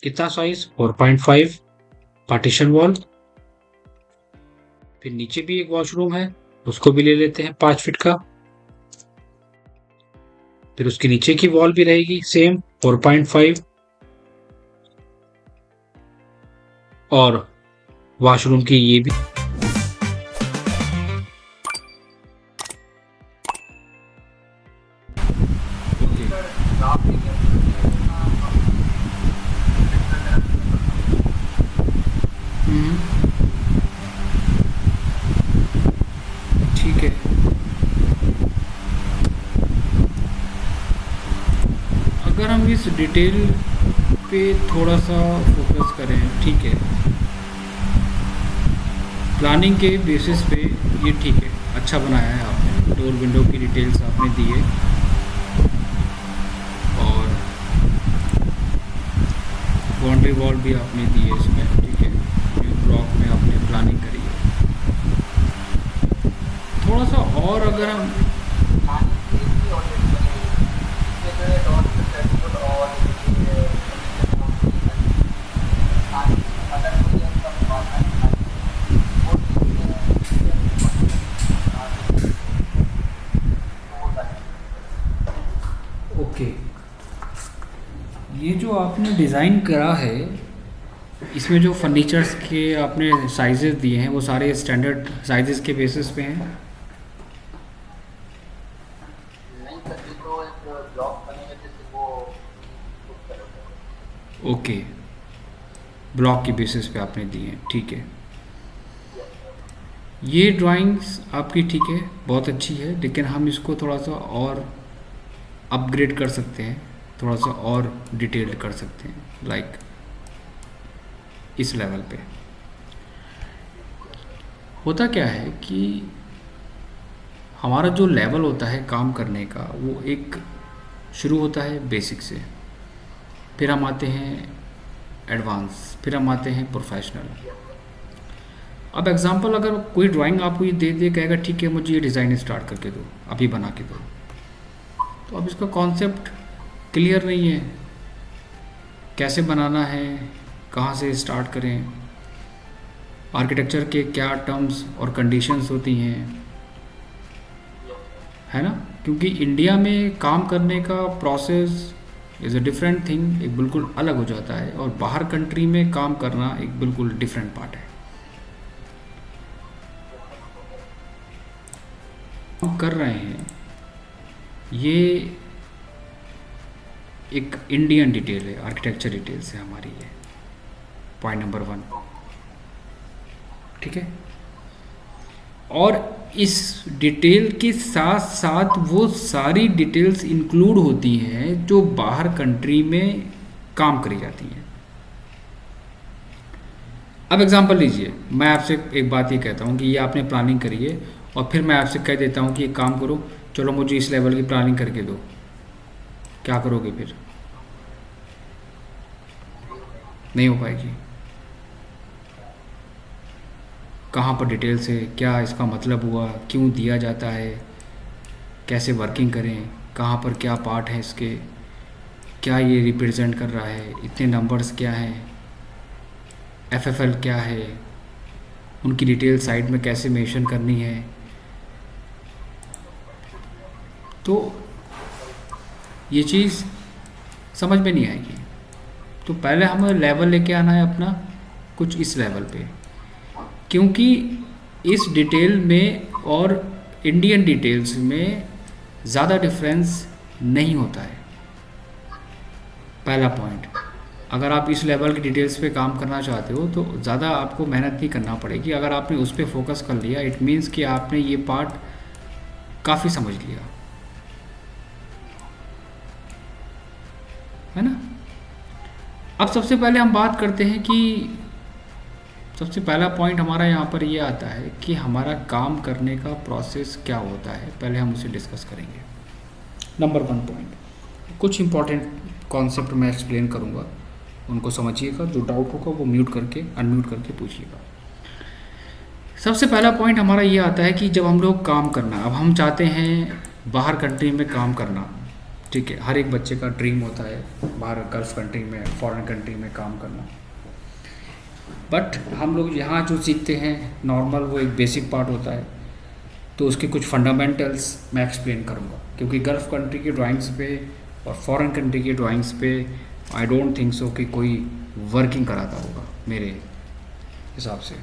कितना size 4.5 partition wall. फिर नीचे भी एक वॉशरूम है, उसको भी ले लेते हैं 5 फीट का। फिर उसके नीचे की वॉल भी रहेगी सेम 4.5, और वॉशरूम की ये भी। ठीक है। अगर हम इस डिटेल पे थोड़ा सा फोकस करें, ठीक है, प्लानिंग के बेसिस पे ये ठीक है, अच्छा बनाया है आपने, डोर विंडो की डिटेल्स आपने दी है, और बाउंड्री वॉल भी आपने दी है इसमें, ठीक है, न्यू ब्लॉक में आपने प्लानिंग करी है। थोड़ा सा और अगर हम ओके, ये जो आपने डिज़ाइन करा है, इसमें जो फर्नीचर्स के आपने साइजेस दिए हैं वो सारे स्टैंडर्ड साइजेस के बेसिस पे हैं। ओके, ब्लॉक की बेसिस पे आपने दिए हैं, ठीक है। ये ड्राइंग्स आपकी ठीक है, बहुत अच्छी है, लेकिन हम इसको थोड़ा सा और अपग्रेड कर सकते हैं, थोड़ा सा और डिटेल्ड कर सकते हैं, लाइक इस लेवल पे। होता क्या है कि हमारा जो लेवल होता है काम करने का, वो एक शुरू होता है बेसिक से, फिर हम आते हैं एडवांस, फिर हम आते हैं प्रोफेशनल। अब एग्जांपल, अगर कोई ड्राइंग आपको ये दे दे, कहेगा ठीक है मुझे ये डिज़ाइन स्टार्ट करके दो, अभी बना के दो, तो अब इसका कॉन्सेप्ट क्लियर नहीं है, कैसे बनाना है, कहाँ से स्टार्ट करें, आर्किटेक्चर के क्या टर्म्स और कंडीशंस होती हैं, है ना। क्योंकि इंडिया में काम करने का process is a different thing, एक बिल्कुल अलग हो जाता है, और बाहर कंट्री में काम करना एक बिल्कुल डिफरेंट पार्ट है। हम कर रहे हैं ये एक इंडियन डिटेल है, आर्किटेक्चर डिटेल्स है हमारी, ये पॉइंट नंबर 1, ठीक है। और इस डिटेल के साथ साथ वो सारी डिटेल्स इंक्लूड होती हैं जो बाहर कंट्री में काम करी जाती हैं। अब एग्जांपल लीजिए, मैं आपसे एक बात ये कहता हूँ कि ये आपने प्लानिंग करी है, और फिर मैं आपसे कह देता हूँ कि एक काम करो, चलो मुझे इस लेवल की प्लानिंग करके दो, क्या करोगे फिर? नहीं हो पाएगी। कहाँ पर डिटेल्स है, क्या इसका मतलब हुआ, क्यों दिया जाता है, कैसे वर्किंग करें, कहाँ पर क्या पार्ट है इसके, क्या ये रिप्रेजेंट कर रहा है, इतने नंबर्स क्या हैं, एफएफएल क्या है, उनकी डिटेल साइड में कैसे मेंशन करनी है। तो ये चीज़ समझ में नहीं आएगी। तो पहले हमें लेवल लेके आना है अपना कुछ इस लेवल पे, क्योंकि इस डिटेल में और इंडियन डिटेल्स में ज़्यादा डिफरेंस नहीं होता है। पहला पॉइंट, अगर आप इस लेवल की डिटेल्स पे काम करना चाहते हो तो ज़्यादा आपको मेहनत नहीं करना पड़ेगी। अगर आपने उस पर फोकस कर लिया, इट मीन्स कि आपने ये पार्ट काफ़ी समझ लिया, है ना। अब सबसे पहले हम बात करते हैं कि सबसे पहला पॉइंट हमारा यहाँ पर ये आता है कि हमारा काम करने का प्रोसेस क्या होता है, पहले हम उसे डिस्कस करेंगे। नंबर 1 पॉइंट, कुछ इंपॉर्टेंट कॉन्सेप्ट मैं एक्सप्लेन करूँगा, उनको समझिएगा, जो डाउट होगा वो म्यूट करके अनम्यूट करके पूछिएगा। सबसे पहला पॉइंट हमारा ये आता है कि जब हम लोग काम करना, अब हम चाहते हैं बाहर कंट्री में काम करना, ठीक है, हर एक बच्चे का ड्रीम होता है बाहर गल्फ़ कंट्री में, फॉरेन कंट्री में काम करना। बट हम लोग यहाँ जो सीखते हैं नॉर्मल, वो एक बेसिक पार्ट होता है, तो उसके कुछ फंडामेंटल्स मैं एक्सप्लेन करूँगा, क्योंकि गल्फ़ कंट्री की ड्राइंग्स पे और फॉरेन कंट्री की ड्राइंग्स पे आई डोंट थिंक सो कि कोई वर्किंग कराता होगा मेरे हिसाब से।